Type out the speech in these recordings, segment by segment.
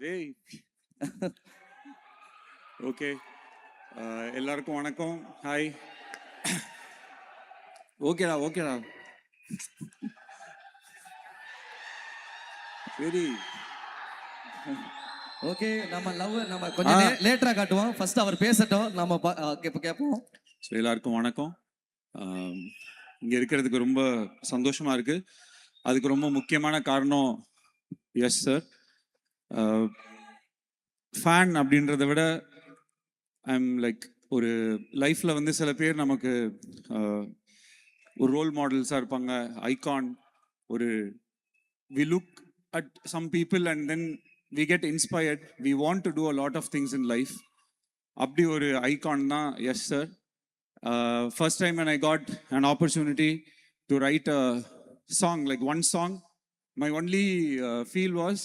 டேய் ஓகே, எல்லாருக்கும் வணக்கம். ஹாய். ஓகேடா ஓகேடா சரி. ஓகே, நம்ம லவ் நம்ம கொஞ்சம் லேட்டரா காட்டுவோம். ஃபர்ஸ்ட் அவர் பேசட்டும், நம்ம இப்ப கேட்போம். ஸோ எல்லாருக்கும் வணக்கம். இங்கே இருக்கிறதுக்கு ரொம்ப சந்தோஷமா இருக்கு. அதுக்கு ரொம்ப முக்கியமான காரணம் எஸ் சார். ஃபேன் அப்படின்றத விட ஐம் லைக் ஒரு லைஃப்பில் வந்து சில பேர் நமக்கு ஒரு ரோல் மாடல்ஸாக இருப்பாங்க, ஐகான். ஒரு we look at some people and then we get inspired. We want to do a lot of things in life. அப்படி ஒரு ஐகான் தான் yes sir. First time when I got an opportunity to write a song, like one song, my only feel was,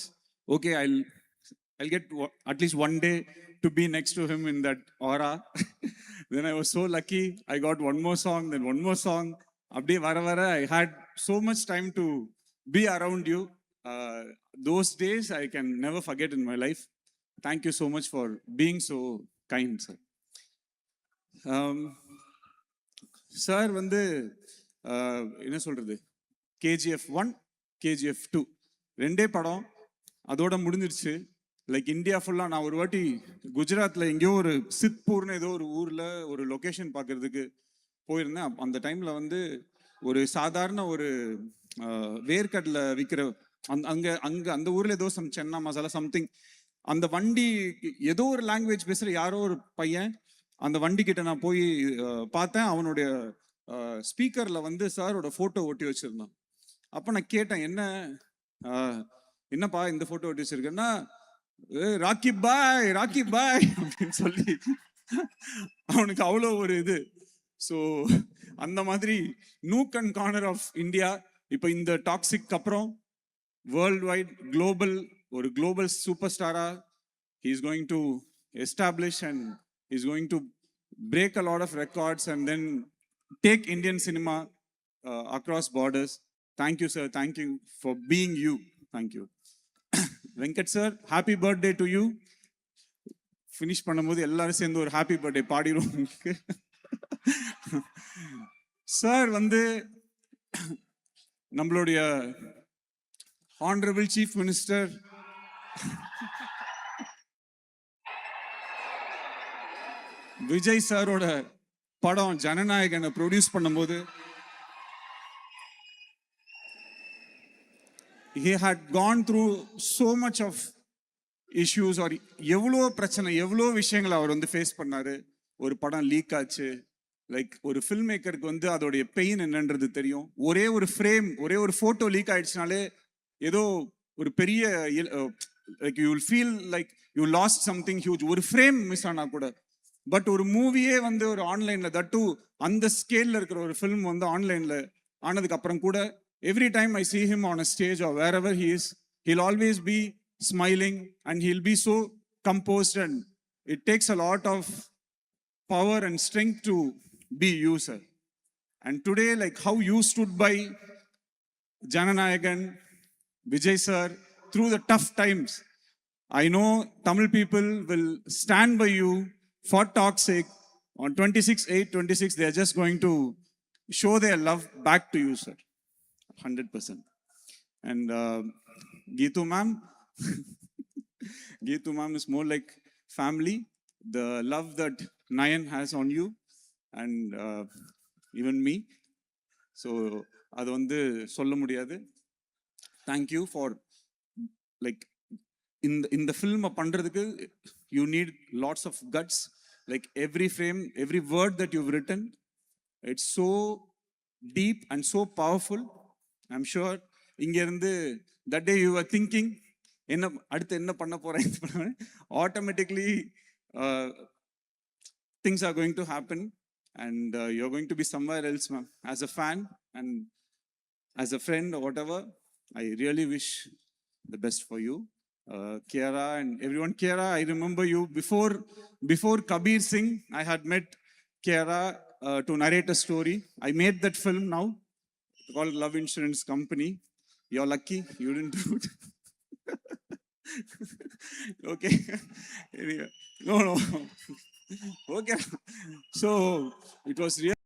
okay, I'll get at least one day to be next to him in that aura. Then I was so lucky. I got one more song, then one more song. Abdi vara vara, I had so much time to be around you. Those days I can never forget in my life. Thank you so much for being so kind, sir. Sir வந்து என்ன சொல்கிறது, KGF 1, KGF 2 ரெண்டே படம் அதோட முடிஞ்சிருச்சு. Like India ஃபுல்லாக நான் ஒரு வாட்டி குஜராத்தில் எங்கேயோ ஒரு சித்பூர்னு ஏதோ ஒரு ஊரில் ஒரு லொக்கேஷன் பார்க்குறதுக்கு போயிருந்தேன். அந்த டைமில் வந்து ஒரு சாதாரண ஒரு வேர்க்கடலை விற்கிற அங்கே அந்த ஊரில் ஏதோ சென்னா மசாலா சம்திங், அந்த வண்டி ஏதோ ஒரு லாங்குவேஜ் பேசுகிற யாரோ ஒரு பையன் அந்த வண்டி கிட்ட நான் போய் பார்த்தேன். அவனுடைய ஸ்பீக்கரில் வந்து சாரோட ஃபோட்டோ ஒட்டி வச்சுருந்தான். அப்போ நான் கேட்டேன், என்னப்பா இந்த ஃபோட்டோ ஒட்டி வச்சிருக்கேன்னா, ராக்கி பாய் ராக்கி பாய் அப்படின்னு சொல்லி அவனுக்கு அவ்வளோ ஒரு இது. ஸோ அந்த மாதிரி nook and corner of India இப்போ இந்த டாக்ஸிக் அப்புறம் வேர்ல்ட் வைட் குளோபல் ஒரு குளோபல் சூப்பர் ஸ்டாரா he is going to establish and he is going to break a lot of records and then take Indian cinema across borders. Thank you sir, thank you for being you. Thank you. Venkat sir, happy birthday to you. Finish பண்ணும்போது எல்லாரும் சேர்ந்து ஒரு happy birthday பாடிடுவோம். Sir வந்து நம்மளுடைய honourable chief minister Vijay சாரோட படம் ஜனநாயகனை produce பண்ணும்போது he had gone through so much of issues, or எவ்வளோ பிரச்சனை எவ்வளோ விஷயங்களை அவர் வந்து ஃபேஸ் பண்ணாரு. ஒரு படம் லீக் ஆச்சு. லைக் ஒரு ஃபில்ம் மேக்கருக்கு வந்து அதோடைய பெயின் என்னன்றது தெரியும். ஒரே ஒரு ஃப்ரேம், ஒரே ஒரு ஃபோட்டோ லீக் ஆயிடுச்சுனாலே ஏதோ ஒரு பெரிய like you will feel like you last something huge. ஒரு ஃப்ரேம் மிஸ் ஆனா கூட. பட் ஒரு மூவியே வந்து ஒரு ஆன்லைனில் தட்டு அந்த ஸ்கேலில் இருக்கிற ஒரு ஃபிலிம் வந்து ஆன்லைனில் ஆனதுக்கு அப்புறம் கூட every time I see him on a stage or wherever he is, he'll always be smiling and he'll be so composed, and it takes a lot of power and strength to be you, sir. And today, like how you stood by Jananayagan, Vijay sir, through the tough times, I know Tamil people will stand by you for talk's sake. On 26/8/26, they are just going to show their love back to you, sir. 100%. And Geetu ma'am, Geetu ma'am is more like family. The love that Nayan has on you and even me. So அது வந்து சொல்ல முடியாது. Thank you for like இந்த ஃபில்மை பண்ணுறதுக்கு you need lots of guts. Like every frame, every word that you've written, it's so deep and so powerful. I'm sure இங்கேருந்து that day you were thinking அடுத்து என்ன பண்ண போகிறேன், automatically things are going to happen and you're going to be somewhere else, ma'am. As a fan and as a friend or whatever, I really wish the best for you. Kiara and everyone. Kiara, I remember you before Kabir Singh. I had met Kiara to narrate a story. I made that film now called Love Insurance Company. You're lucky you didn't do it. Okay. Anyway, no. Okay. So it was real.